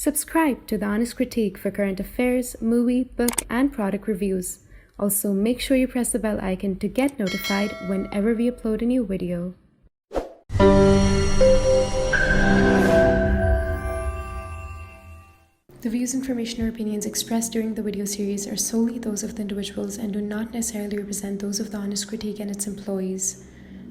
Subscribe to The Honest Critique for current affairs, movie, book, and product reviews. Also, make sure you press the bell icon to get notified whenever we upload a new video. The views, information, or opinions expressed during the video series are solely those of the individuals and do not necessarily represent those of The Honest Critique and its employees.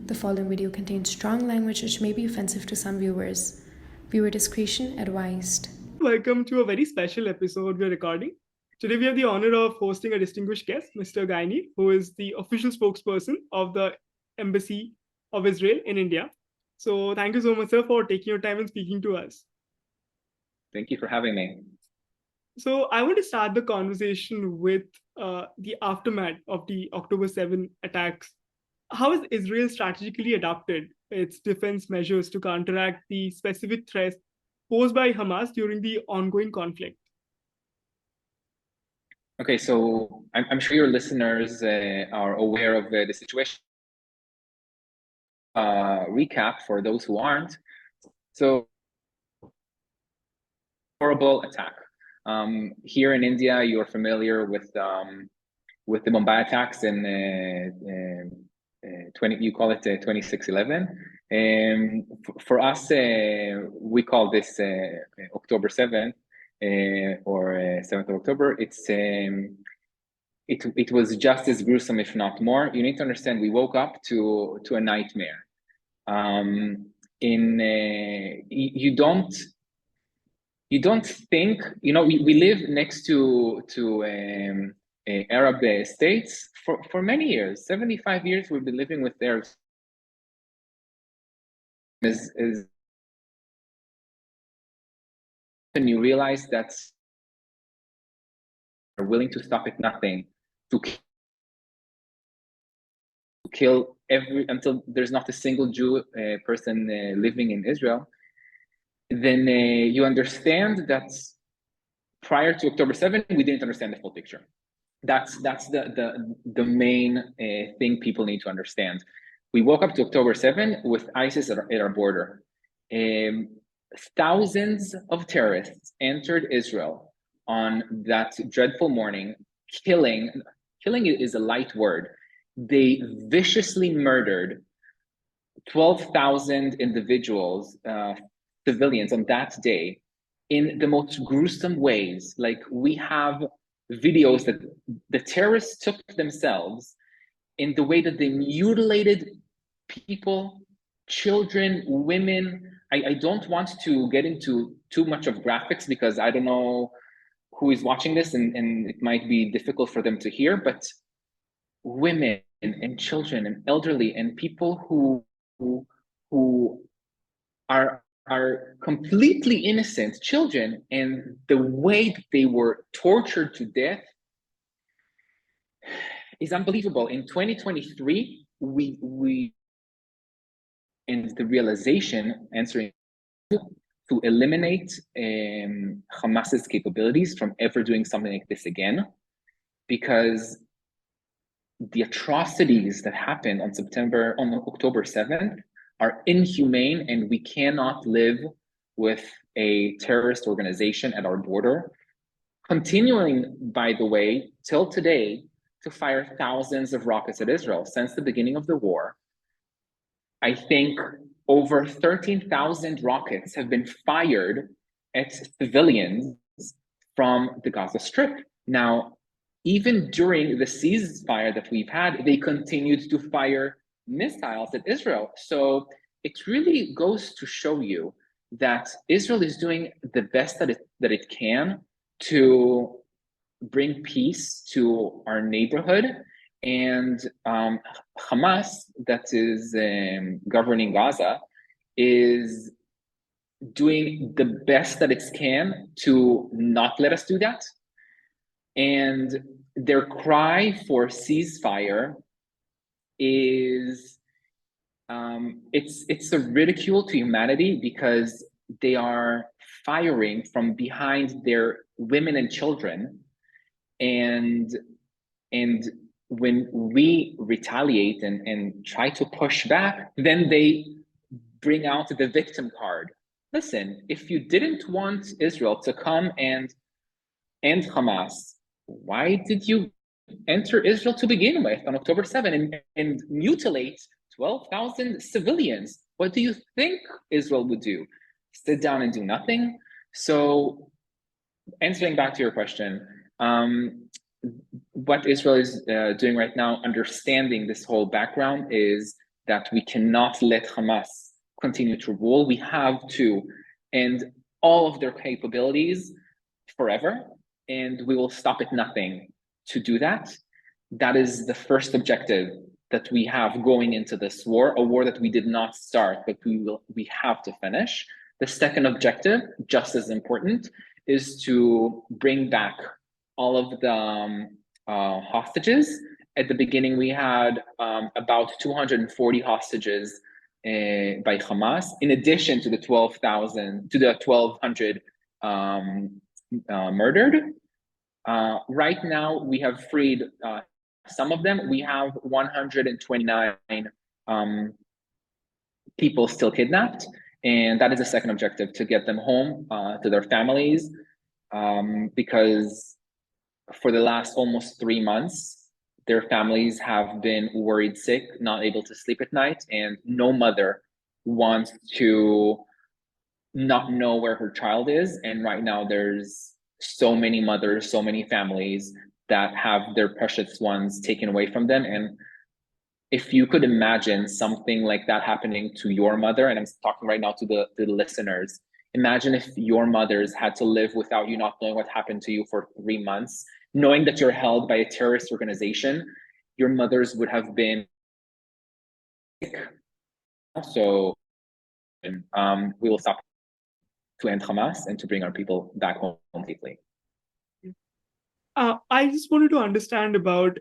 The following video contains strong language which may be offensive to some viewers. Viewer discretion advised. Welcome to a very special episode we're recording. Today we have the honor of hosting a distinguished guest, Mr. Guy Nir, who is the official spokesperson of the Embassy of Israel in India. So thank you so much, sir, for taking your time and speaking to us. Thank you for having me. So I want to start the conversation with the aftermath of the October 7 attacks. How has Israel strategically adapted its defense measures to counteract the specific threats posed by Hamas during the ongoing conflict? Okay, so I'm sure your listeners are aware of the situation. Recap for those who aren't. So, horrible attack. Here in India, you're familiar with the Mumbai attacks in 26/11. For us, we call this October 7th or 7th of October. It was just as gruesome, if not more. You need to understand, we woke up to a nightmare. You don't think, we live next to Arab states for many years. 75 years we've been living with Arabs. And you realize that are willing to stop at nothing to kill until there's not a single Jew person living in Israel, then you understand that prior to October 7, we didn't understand the full picture. That's the main thing people need to understand. We woke up to October 7 with ISIS at our border. Thousands of terrorists entered Israel on that dreadful morning, killing is a light word. They viciously murdered 12,000 individuals, civilians on that day in the most gruesome ways. Like, we have videos that the terrorists took themselves in the way that they mutilated people, children, women. I don't want to get into too much of graphics because I don't know who is watching this and it might be difficult for them to hear, but women and children and elderly and people who are completely innocent children, and the way that they were tortured to death is unbelievable. In 2023, we and the realization answering to eliminate Hamas's capabilities from ever doing something like this again, because the atrocities that happened on October 7th are inhumane, and we cannot live with a terrorist organization at our border, continuing, by the way, till today, to fire thousands of rockets at Israel since the beginning of the war. I think over 13,000 rockets have been fired at civilians from the Gaza Strip. Now, even during the ceasefire that we've had, they continued to fire missiles at Israel. So it really goes to show you that Israel is doing the best that it can to bring peace to our neighborhood. And Hamas, that is governing Gaza, is doing the best that it can to not let us do that. And their cry for ceasefire is it's a ridicule to humanity, because they are firing from behind their women and children, and when we retaliate and try to push back, then they bring out the victim card. listen, if you didn't want Israel to come and end Hamas, why did you enter Israel to begin with on October 7 and mutilate 12,000 civilians? What do you think Israel would do? Sit down and do nothing? So, answering back to your question, what Israel is doing right now, understanding this whole background, is that we cannot let Hamas continue to rule. We have to end all of their capabilities forever, and we will stop at nothing to do that. That is the first objective that we have going into this war, a war that we did not start, but we have to finish. The second objective, just as important, is to bring back all of the hostages. At the beginning, we had about 240 hostages by Hamas, in addition to the 1,200 murdered. Right now, we have freed some of them. We have 129 people still kidnapped, and that is the second objective, to get them home to their families, because for the last almost 3 months, their families have been worried sick, not able to sleep at night, and no mother wants to not know where her child is. And right now there's so many mothers, so many families that have their precious ones taken away from them. And if you could imagine something like that happening to your mother, and I'm talking right now to the listeners, imagine if your mothers had to live without you not knowing what happened to you for 3 months, knowing that you're held by a terrorist organization. Your mothers would have been sick. So we will stop to end Hamas and to bring our people back home safely. I just wanted to understand about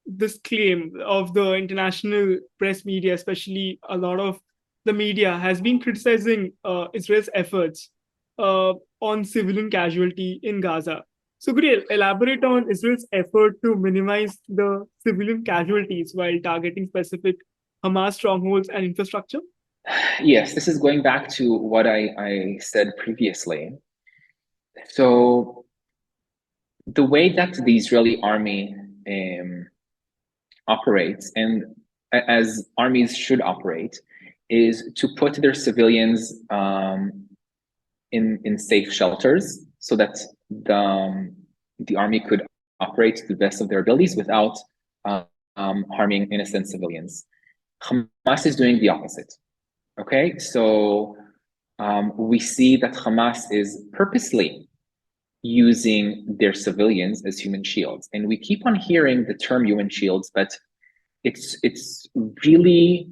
this claim of the international press media, especially a lot of the media has been criticizing Israel's efforts on civilian casualty in Gaza. So could you elaborate on Israel's effort to minimize the civilian casualties while targeting specific Hamas strongholds and infrastructure? Yes, this is going back to what I said previously. So the way that the Israeli army operates, and as armies should operate, is to put their civilians in safe shelters so that the army could operate to the best of their abilities without harming innocent civilians. Hamas is doing the opposite. Okay, so we see that Hamas is purposely using their civilians as human shields, and we keep on hearing the term human shields, but it's really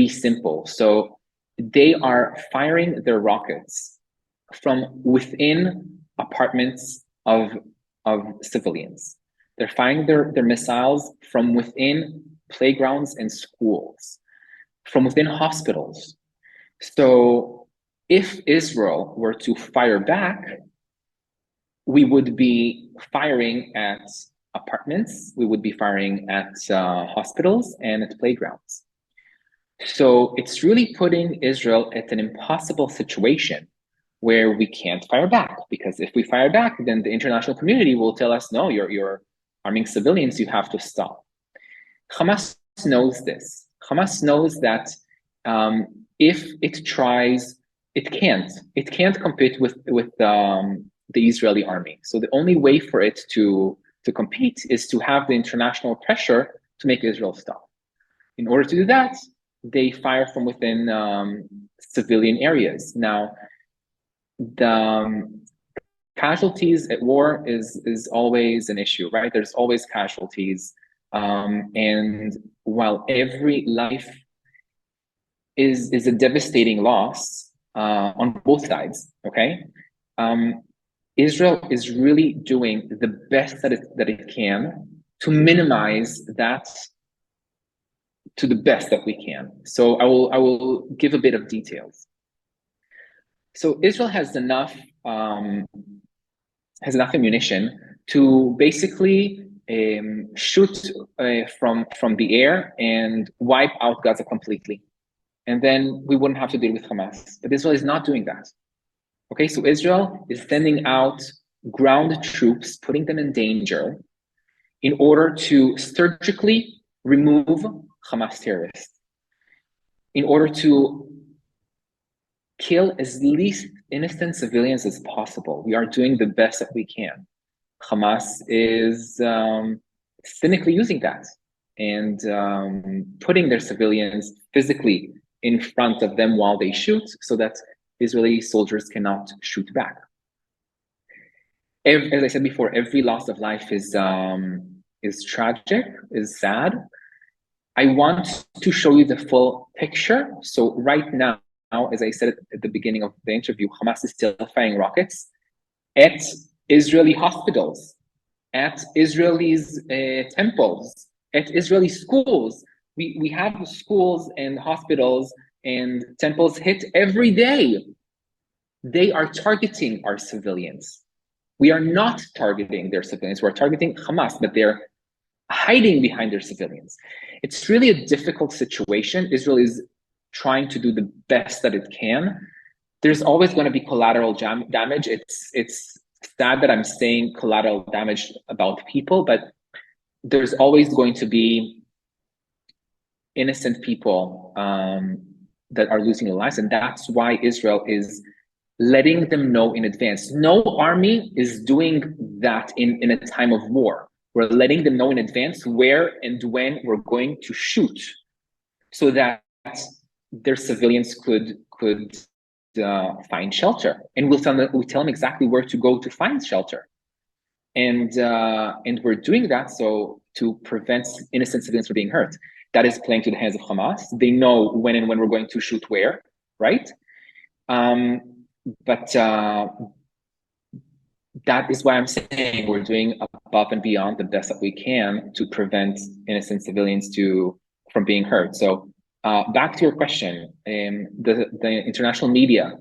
simple. So they are firing their rockets from within apartments of civilians. They're firing their missiles from within playgrounds and schools, from within hospitals. So if Israel were to fire back, we would be firing at apartments, we would be firing at hospitals and at playgrounds. So it's really putting Israel at an impossible situation where we can't fire back, because if we fire back, then the international community will tell us, no, you're arming civilians, you have to stop. Hamas knows this. Hamas knows that if it tries, it can't compete with the Israeli army. So the only way for it to compete is to have the international pressure to make Israel stop. In order to do that, they fire from within civilian areas. Now, the casualties at war is always an issue, right? There's always casualties. And while every life is a devastating loss on both sides, okay? Israel is really doing the best that it can to minimize that to the best that we can. So I will give a bit of details. So Israel has enough ammunition to basically shoot from the air and wipe out Gaza completely. and then we wouldn't have to deal with Hamas. But Israel is not doing that. Okay, so Israel is sending out ground troops, putting them in danger in order to surgically remove Hamas terrorists, in order to kill as least innocent civilians as possible. We are doing the best that we can. Hamas is cynically using that and putting their civilians physically in front of them while they shoot so that Israeli soldiers cannot shoot back. As I said before, every loss of life is tragic, is sad. I want to show you the full picture. So right now, as I said at the beginning of the interview, Hamas is still firing rockets at Israeli hospitals, at Israelis' temples, at Israeli schools. We have schools and hospitals and temples hit every day. They are targeting our civilians. We are not targeting their civilians. We're targeting Hamas, but they're hiding behind their civilians. It's really a difficult situation. Israel is trying to do the best that it can. There's always going to be collateral damage. It's sad that I'm saying collateral damage about people, but there's always going to be innocent people that are losing their lives, and that's why Israel is letting them know in advance. No army is doing that in a time of war. We're letting them know in advance where and when we're going to shoot, so that their civilians could find shelter, and we tell them exactly where to go to find shelter, and we're doing that so to prevent innocent civilians from being hurt. That is playing to the hands of Hamas. They know when and when we're going to shoot where, right? But that is why I'm saying we're doing above and beyond the best that we can to prevent innocent civilians from being hurt. So back to your question, the international media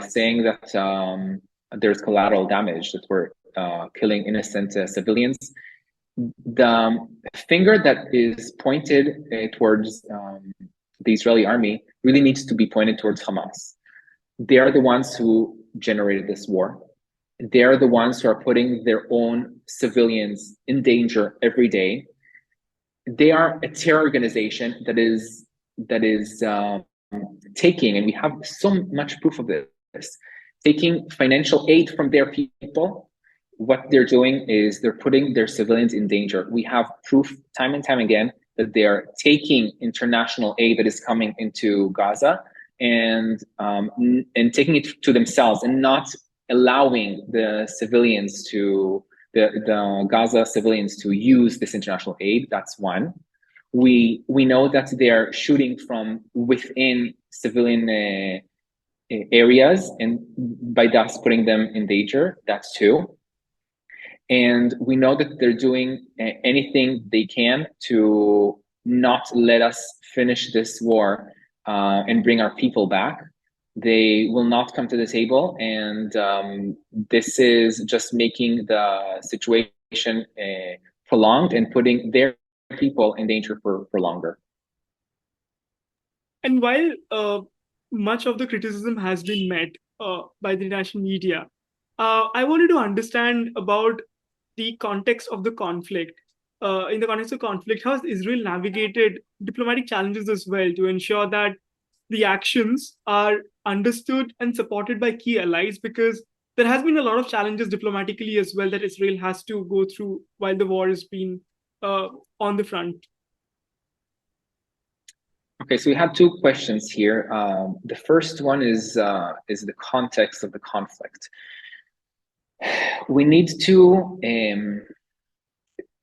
saying that there's collateral damage, that we're killing innocent civilians. The finger that is pointed towards the Israeli army really needs to be pointed towards Hamas. They are the ones who generated this war. They're the ones who are putting their own civilians in danger every day. They are a terror organization that is taking, and we have so much proof of this, taking financial aid from their people. What they're doing is they're putting their civilians in danger. We have proof time and time again that they're taking international aid that is coming into Gaza and taking it to themselves and not allowing the civilians to the Gaza civilians to use this international aid. That's one. We know that they're shooting from within civilian areas and by thus putting them in danger. That's two. And we know that they're doing anything they can to not let us finish this war and bring our people back. They will not come to the table, and this is just making the situation prolonged and putting their people in danger for longer. And while much of the criticism has been met by the international media, I wanted to understand about the context of the conflict. In the context of conflict, how has Israel navigated diplomatic challenges as well to ensure that the actions are understood and supported by key allies? Because there has been a lot of challenges diplomatically as well that Israel has to go through while the war has been on the front. Okay, so we have two questions here. The first one is the context of the conflict. We need to.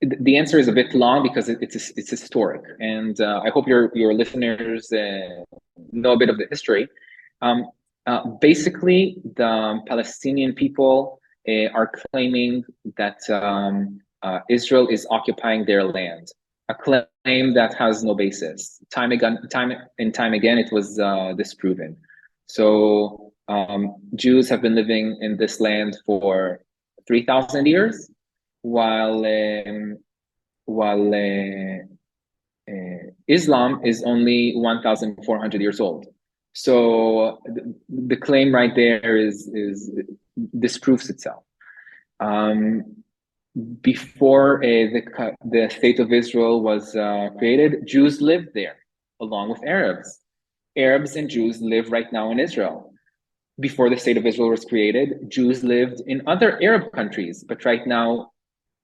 The answer is a bit long because it's historic, and I hope your listeners know a bit of the history. Basically, the Palestinian people are claiming that Israel is occupying their land, a claim that has no basis. Time and time again, it was disproven. So Jews have been living in this land for 3,000 years, while Islam is only 1,400 years old. So the claim right there is disproves itself. Before the state of Israel was created, Jews lived there along with Arabs. Arabs and Jews live right now in Israel. Before the state of Israel was created, Jews lived in other Arab countries, but right now,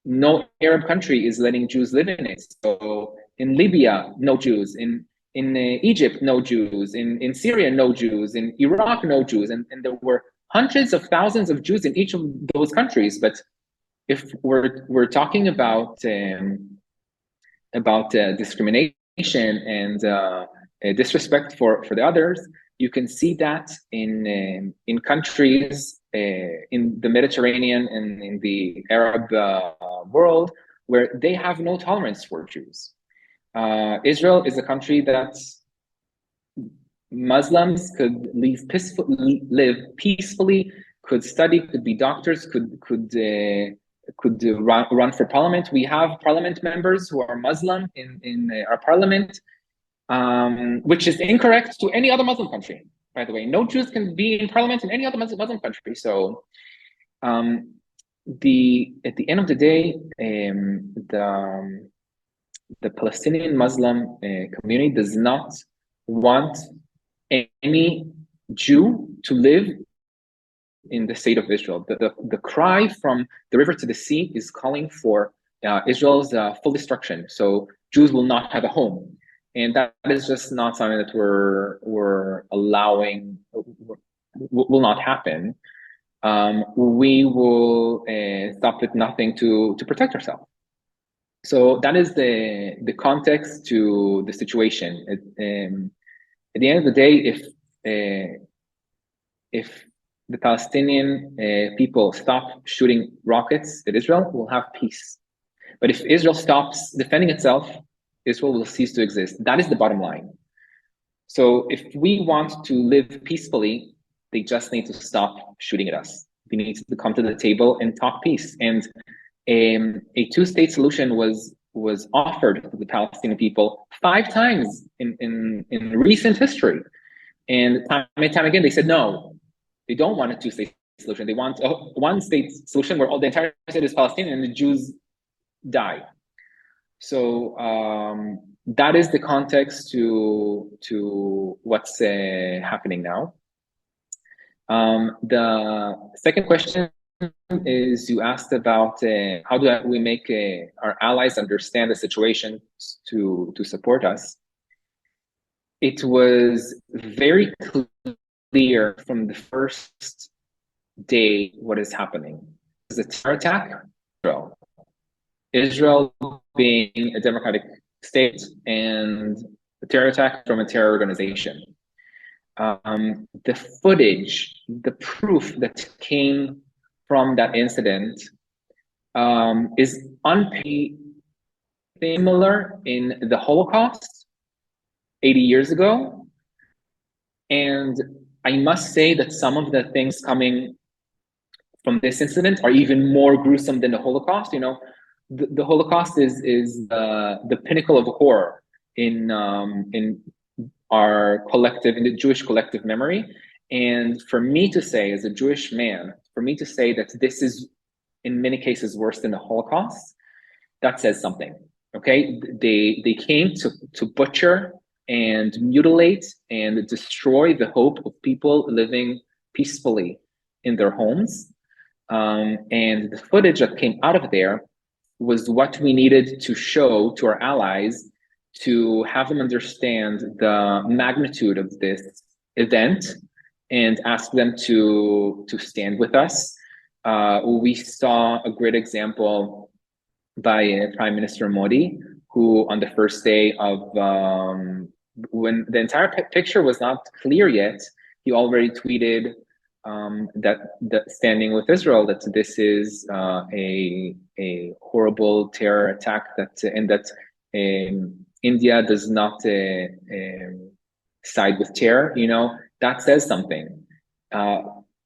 no Arab country is letting Jews live in it. So in Libya, no Jews. In Egypt, no Jews. In Syria, no Jews. In Iraq, no Jews. And there were hundreds of thousands of Jews in each of those countries. But if we're talking about discrimination and disrespect for the others, you can see that in countries in the Mediterranean and in the Arab world where they have no tolerance for Jews. Israel is a country that Muslims could live peacefully, could study, could be doctors, could run for parliament. We have parliament members who are Muslim in our parliament, which is incorrect to any other Muslim country, by the way. No Jews can be in parliament in any other Muslim country. So at the end of the day, the Palestinian Muslim community does not want any Jew to live in the state of Israel. The cry from the river to the sea is calling for Israel's full destruction. So Jews will not have a home. And that is just not something that we're allowing, will not happen. We will stop at nothing to protect ourselves. So that is the context to the situation. At the end of the day, if the Palestinian people stop shooting rockets at Israel, we'll have peace. But if Israel stops defending itself, Israel will cease to exist. That is the bottom line. So if we want to live peacefully, they just need to stop shooting at us. We need to come to the table and talk peace. And a two-state solution was offered to the Palestinian people 5 times in recent history. And time and time again, they said no. They don't want a two-state solution. They want a one-state solution where all the entire state is Palestinian and the Jews die. So that is the context to what's happening now. The second question is, you asked about how do we make our allies understand the situation to support us. It was very clear from the first day what is happening. It's a terror attack. Israel being a democratic state and a terror attack from a terror organization. The footage, the proof that came from that incident is similar in the Holocaust 80 years ago. And I must say that some of the things coming from this incident are even more gruesome than the Holocaust. You know, the Holocaust is the pinnacle of horror in our collective, in the Jewish collective memory. And for me to say, as a Jewish man, for me to say that this is in many cases worse than the Holocaust, that says something. Okay, they came to butcher and mutilate and destroy the hope of people living peacefully in their homes. And the footage that came out of there was what we needed to show to our allies to have them understand the magnitude of this event and ask them to stand with us. We saw a great example by Prime Minister Modi, who on the first day of, when the entire picture was not clear yet, he already tweeted that standing with Israel, that this is a horrible terror attack, and that India does not side with terror. You know, that says something.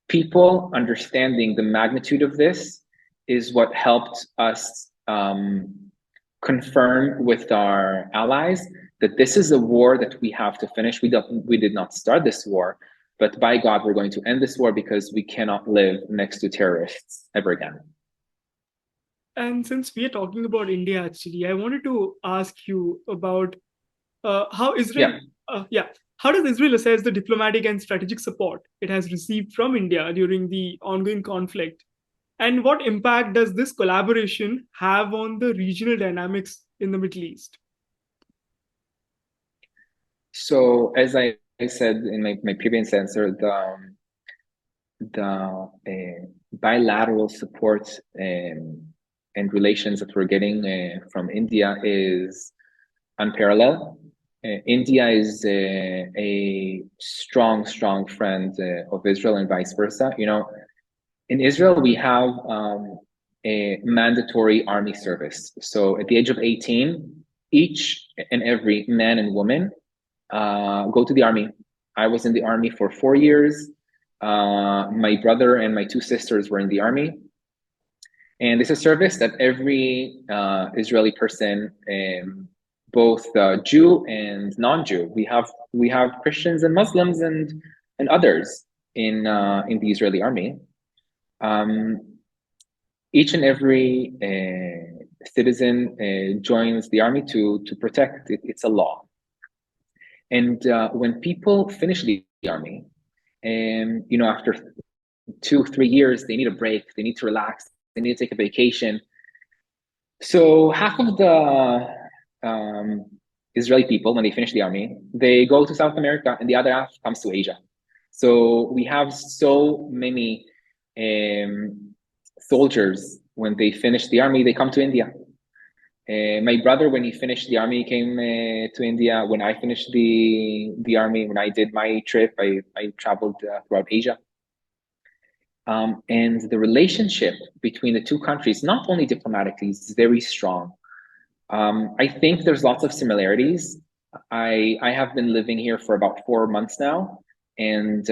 People understanding the magnitude of this is what helped us confirm with our allies that this is a war that we have to finish. We did not start this war, but by God, we're going to end this war because we cannot live next to terrorists ever again. And since we are talking about India, actually, I wanted to ask you about how Israel, how does Israel assess the diplomatic and strategic support it has received from India during the ongoing conflict? And what impact does this collaboration have on the regional dynamics in the Middle East? So, as I said in my previous answer, the bilateral support and relations that we're getting from India is unparalleled. India is a strong friend of Israel and vice versa. You know, in Israel, we have a mandatory army service. So at the age of 18, each and every man and woman go to the army. I was in the army for 4 years. My brother and my two sisters were in the army. And it's a service that every Israeli person, both Jew and non-Jew, we have Christians and Muslims and others in the Israeli army. Each and every citizen joins the army to protect. It's a law. And when people finish the army, you know, after 2-3 years, they need a break, they need to relax, they need to take a vacation. So half of the Israeli people, when they finish the army, they go to South America, and the other half comes to Asia. So we have so many soldiers, when they finish the army, they come to India. My brother, when he finished the army, came to India. When I finished the army, when I did my trip, I traveled throughout Asia. And the relationship between the two countries, not only diplomatically, is very strong. I think there's lots of similarities. I have been living here for about 4 months now, and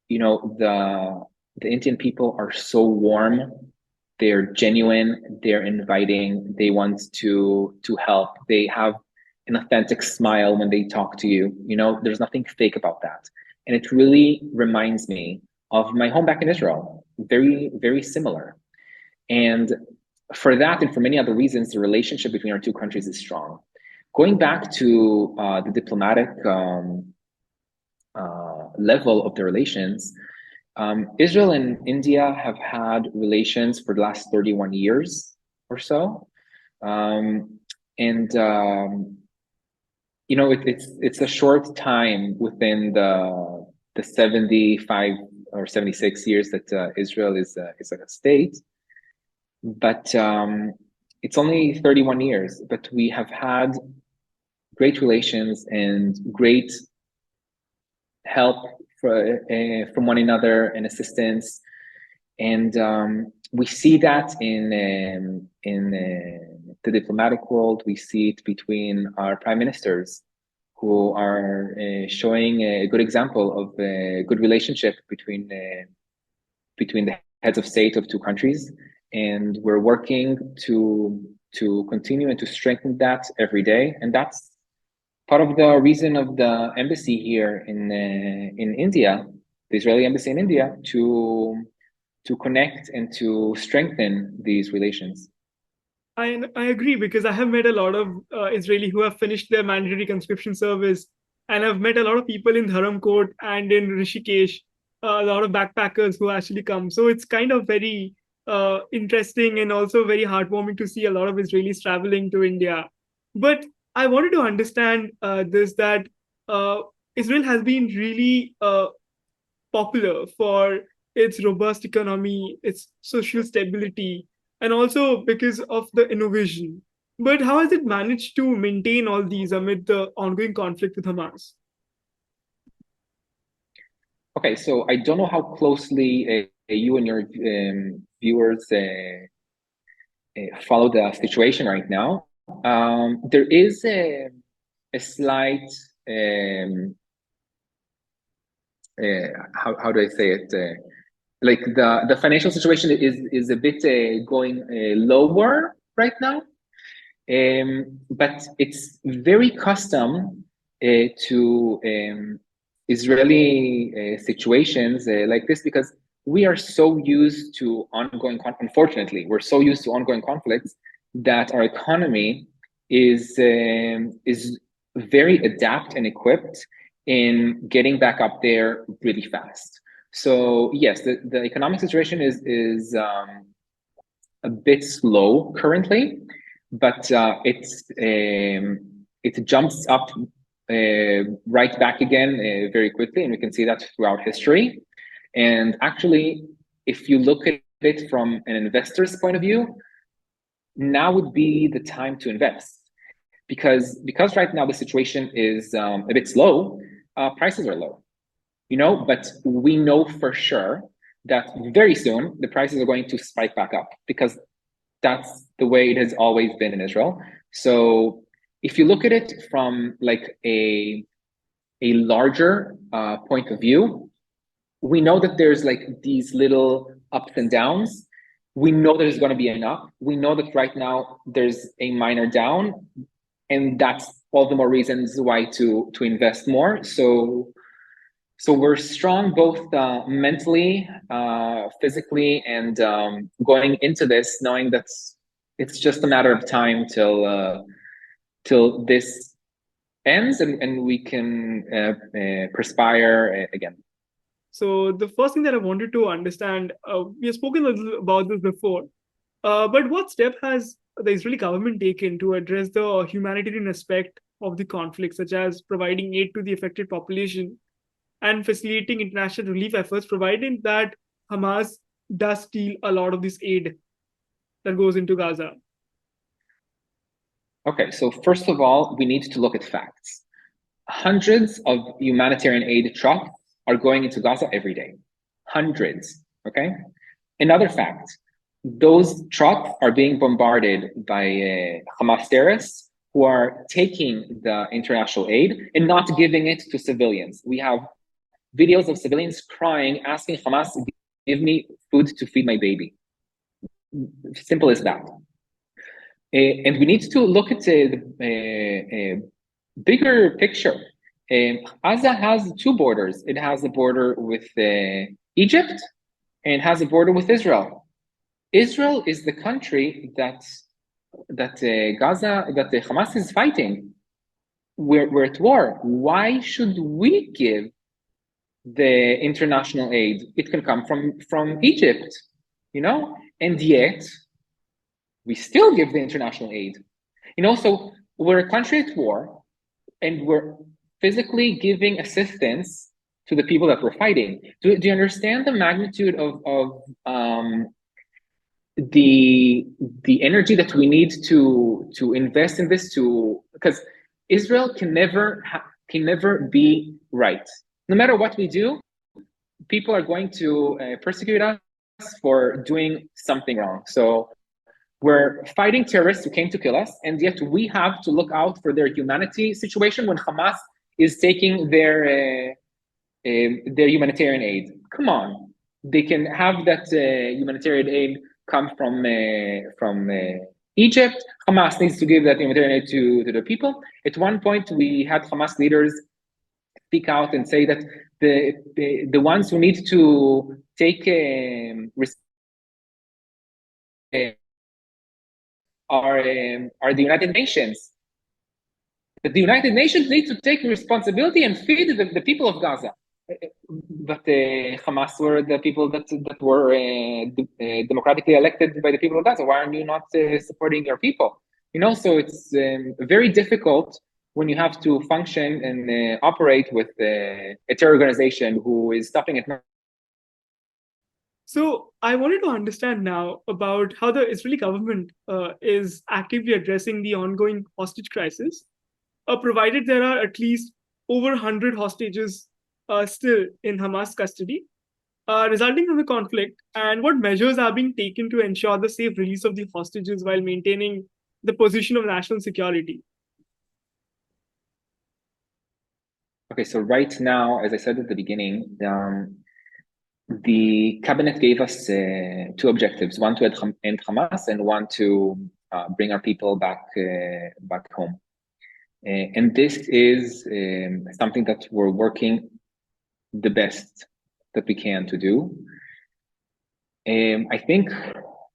you know, the Indian people are so warm. They're genuine, they're inviting, they want to help. They have an authentic smile when they talk to you. You know, there's nothing fake about that. And it really reminds me of my home back in Israel. Very similar. And for that and for many other reasons, the relationship between our two countries is strong. Going back to the diplomatic level of the relations, Israel and India have had relations for the last 31 years or so. You know, it's a short time within the 75 or 76 years that Israel is like a state. But it's only 31 years, but we have had great relations and great help from one another and assistance. And we see that in the diplomatic world. We see it between our prime ministers, who are showing a good example of a good relationship between the heads of state of two countries. And we're working to continue and to strengthen that every day. And that's part of the reason of the embassy here in India, the Israeli embassy in India, to connect and to strengthen these relations. I agree, because I have met a lot of Israeli who have finished their mandatory conscription service, and I've met a lot of people in Dharamkot and in Rishikesh, a lot of backpackers who actually come. So it's kind of very interesting and also very heartwarming to see a lot of Israelis traveling to India. But I wanted to understand that Israel has been really popular for its robust economy, its social stability, and also because of the innovation. But how has it managed to maintain all these amid the ongoing conflict with Hamas? Okay, so I don't know how closely you and your viewers follow the situation right now. There is a slight, how do I say it? Like the financial situation is a bit going lower right now. But it's very custom to Israeli situations like this because we are so used to ongoing conflict. Unfortunately, we're so used to ongoing conflicts that our economy is very adapt and equipped in getting back up there really fast. So yes, the economic situation is a bit slow currently, but it jumps up right back again very quickly, and we can see that throughout history. And actually, if you look at it from an investor's point of view, now would be the time to invest because right now the situation is a bit slow. Prices are low, but we know for sure that very soon the prices are going to spike back up because that's the way it has always been in Israel. So if you look at it from like a larger point of view, we know that there's like these little ups and downs. We know there's going to be an up. We know that right now there's a minor down, and that's all the more reasons why to invest more. So we're strong both mentally, physically, and going into this knowing that it's just a matter of time till this ends and we can perspire again. So the first thing that I wanted to understand, we have spoken a little about this before, but what step has the Israeli government taken to address the humanitarian aspect of the conflict, such as providing aid to the affected population and facilitating international relief efforts, provided that Hamas does steal a lot of this aid that goes into Gaza? Okay, so first of all, we need to look at facts. Hundreds of humanitarian aid trucks are going into Gaza every day. Hundreds, okay? Another fact, those trucks are being bombarded by Hamas terrorists who are taking the international aid and not giving it to civilians. We have videos of civilians crying, asking Hamas, give me food to feed my baby. Simple as that. And we need to look at the bigger picture. Gaza has two borders. It has a border with Egypt and it has a border with Israel. Israel is the country that Hamas is fighting. We're at war. Why should we give the international aid? It can come from Egypt, and yet we still give the international aid. So we're a country at war, and we're physically giving assistance to the people that we're fighting. Do you understand the magnitude of the energy that we need to invest in this? Because Israel can never be right. No matter what we do, people are going to persecute us for doing something wrong. So we're fighting terrorists who came to kill us, and yet we have to look out for their humanity situation when Hamas is taking their humanitarian aid. Come on, they can have that humanitarian aid come from Egypt. Hamas needs to give that humanitarian aid to the people. At one point, we had Hamas leaders speak out and say that the ones who need to take are the United Nations. But the United Nations need to take responsibility and feed the people of Gaza. But Hamas were the people that were democratically elected by the people of Gaza. Why are you not supporting your people? So it's very difficult when you have to function and operate with a terror organization who is stopping at. So I wanted to understand now about how the Israeli government is actively addressing the ongoing hostage crisis, provided there are at least over 100 hostages still in Hamas custody, resulting from the conflict, and what measures are being taken to ensure the safe release of the hostages while maintaining the position of national security. Okay, so right now, as I said at the beginning, the cabinet gave us two objectives: one to end Hamas and one to bring our people back home. And this is something that we're working the best that we can to do. I think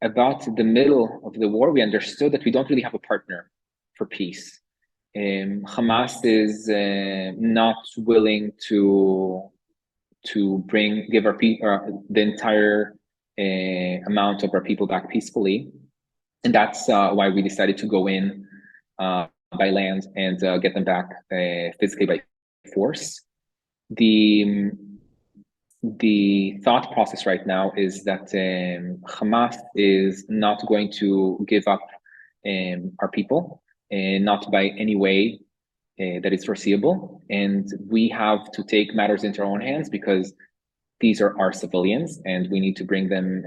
about the middle of the war, we understood that we don't really have a partner for peace. Hamas is not willing to give the entire amount of our people back peacefully, and that's why we decided to go in by land and get them back physically by force. The thought process right now is that Hamas is not going to give up our people, not by any way that is foreseeable. And we have to take matters into our own hands because these are our civilians and we need to bring them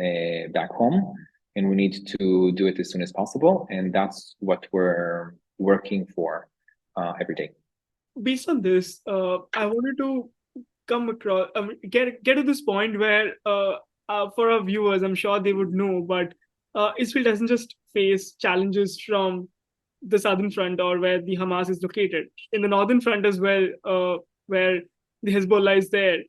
back home, and we need to do it as soon as possible. And that's what we're working for every day. Based on this, I wanted to come across, get to this point where for our viewers, I'm sure they would know, but Israel doesn't just face challenges from the southern front or where the Hamas is located. In the northern front as well, where the Hezbollah is there.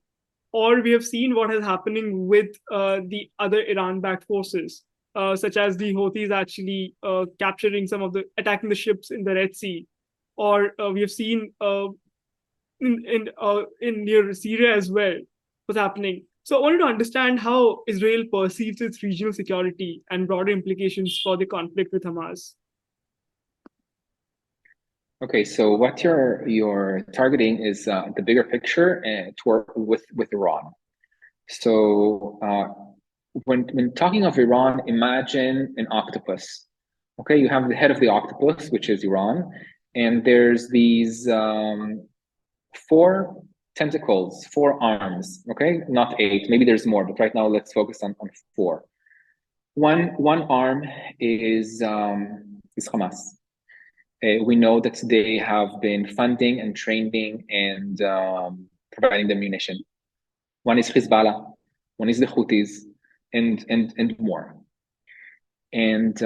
Or we have seen what is happening with the other Iran-backed forces, such as the Houthis actually capturing attacking the ships in the Red Sea. Or we have seen in near Syria as well what's happening. So I wanted to understand how Israel perceives its regional security and broader implications for the conflict with Hamas. Okay, so what you're targeting is the bigger picture with Iran. So when talking of Iran, imagine an octopus. Okay, you have the head of the octopus, which is Iran, and there's these 4 tentacles, 4 arms. Okay, not 8. Maybe there's more, but right now let's focus on 4. One arm is Hamas. We know that they have been funding and training and providing the munition. One is Hezbollah, one is the Houthis, and more. And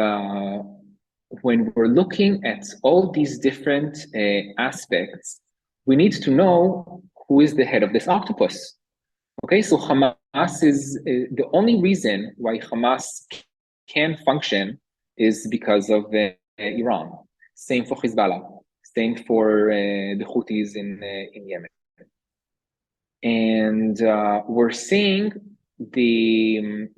when we're looking at all these different aspects, we need to know who is the head of this octopus. Okay, so Hamas is the only reason why Hamas can function is because of Iran. Same for Hezbollah. Same for the Houthis in Yemen. And we're seeing the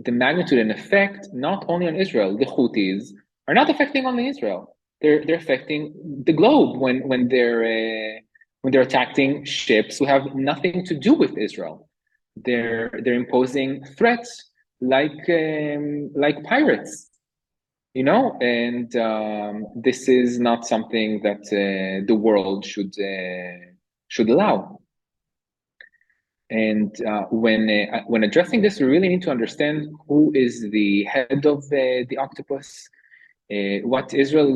magnitude and effect not only on Israel. The Houthis are not affecting only Israel. They're affecting the globe when they're attacking ships who have nothing to do with Israel. They're imposing threats like pirates. And this is not something that the world should allow. And when addressing this, we really need to understand who is the head of the octopus, what Israel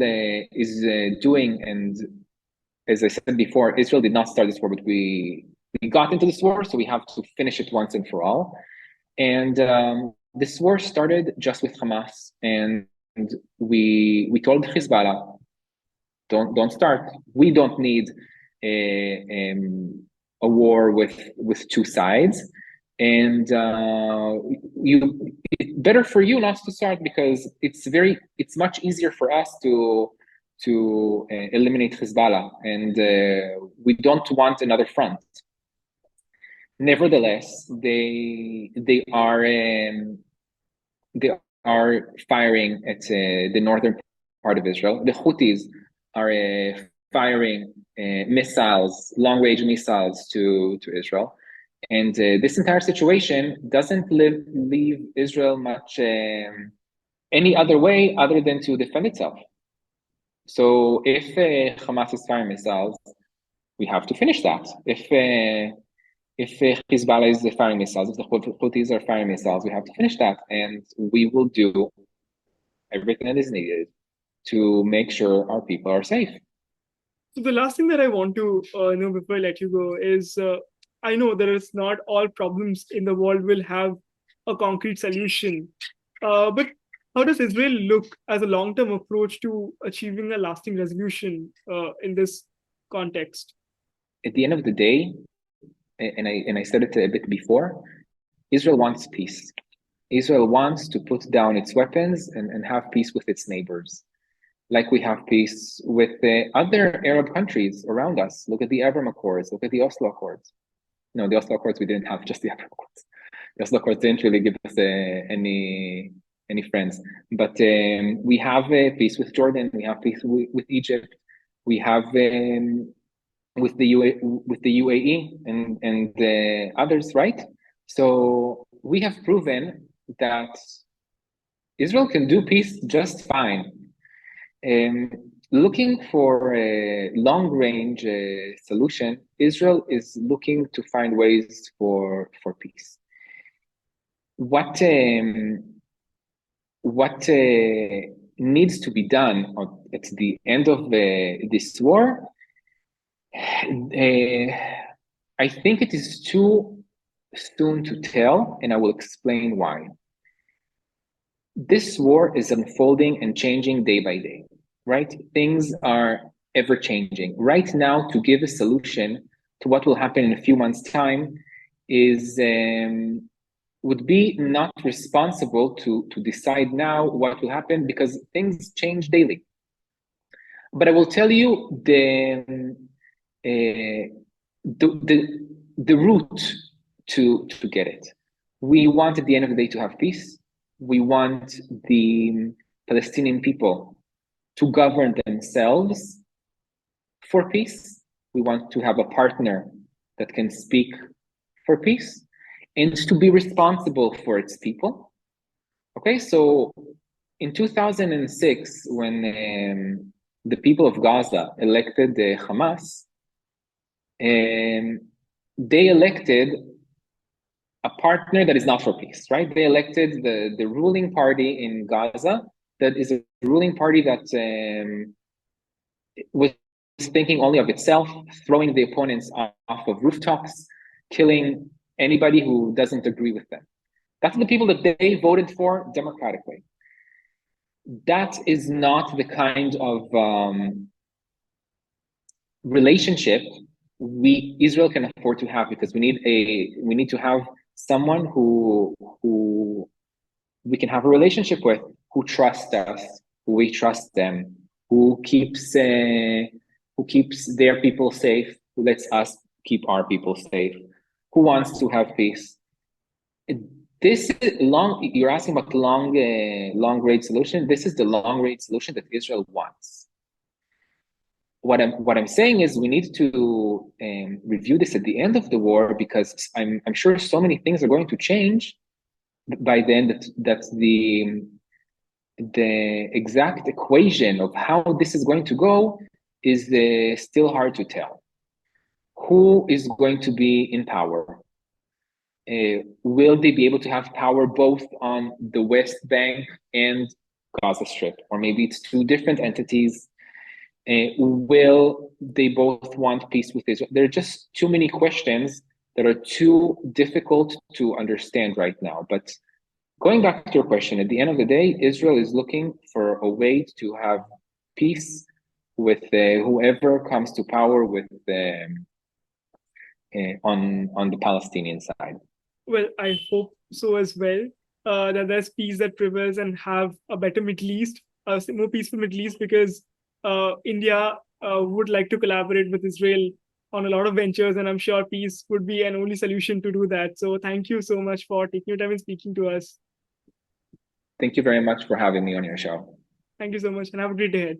is doing. And as I said before, Israel did not start this war, but we got into this war, so we have to finish it once and for all. And this war started just with Hamas, and we told Hezbollah, don't start. We don't need a war with 2 sides, and it's better for you not to start because it's much easier for us to eliminate Hezbollah, and we don't want another front. Nevertheless, they are firing at the northern part of Israel. The Houthis are firing missiles, long-range missiles to Israel. And this entire situation doesn't leave Israel much any other way other than to defend itself. So if Hamas is firing missiles, we have to finish that. If Hezbollah is firing missiles, if the Houthis are firing missiles, we have to finish that. And we will do everything that is needed to make sure our people are safe. So the last thing that I want to know before I let you go is, I know there is not all problems in the world will have a concrete solution. But how does Israel look as a long-term approach to achieving a lasting resolution in this context? At the end of the day, and I said it a bit before, Israel wants peace. Israel wants to put down its weapons and have peace with its neighbors, like we have peace with the other Arab countries around us. Look at the Abraham Accords, look at the Oslo Accords. No, the Oslo Accords, we didn't have just the Abraham Accords. The Oslo Accords didn't really give us any friends. But we have peace with Jordan, we have peace with Egypt, we have with the UAE and others, right? So we have proven that Israel can do peace just fine. Looking for a long-range solution, Israel is looking to find ways for peace. What needs to be done at the end of this war? I think it is too soon to tell, and I will explain why. This war is unfolding and changing day by day, right? Things are ever changing. Right now, to give a solution to what will happen in a few months' time is would be not responsible to decide now what will happen, because things change daily. But I will tell you the route to get it. We want at the end of the day to have peace. We want the Palestinian people to govern themselves for peace. We want to have a partner that can speak for peace and to be responsible for its people. Okay, so in 2006, when the people of Gaza elected Hamas, they elected a partner that is not for peace, right? They elected the ruling party in Gaza that is a ruling party that was thinking only of itself, throwing the opponents off of rooftops, killing anybody who doesn't agree with them. That's the people that they voted for democratically. That is not the kind of relationship Israel can afford to have, because we need to have someone who we can have a relationship with, who trusts us, who we trust them, who keeps their people safe, who lets us keep our people safe, who wants to have peace. This is long. You're asking about the long range solution. This is the long range solution that Israel wants. What I'm saying is we need to review this at the end of the war, because I'm sure so many things are going to change by then that the exact equation of how this is going to go is still hard to tell. Who is going to be in power? Will they be able to have power both on the West Bank and Gaza Strip? Or maybe it's two different entities. Will they both want peace with Israel? There are just too many questions that are too difficult to understand right now. But going back to your question, at the end of the day, Israel is looking for a way to have peace with whoever comes to power with on the Palestinian side. Well, I hope so as well, that there's peace that prevails and have a better Middle East, a more peaceful Middle East, because India would like to collaborate with Israel on a lot of ventures, and I'm sure peace would be an only solution to do that. So thank you so much for taking your time and speaking to us. Thank you very much for having me on your show. Thank you so much, and have a great day ahead.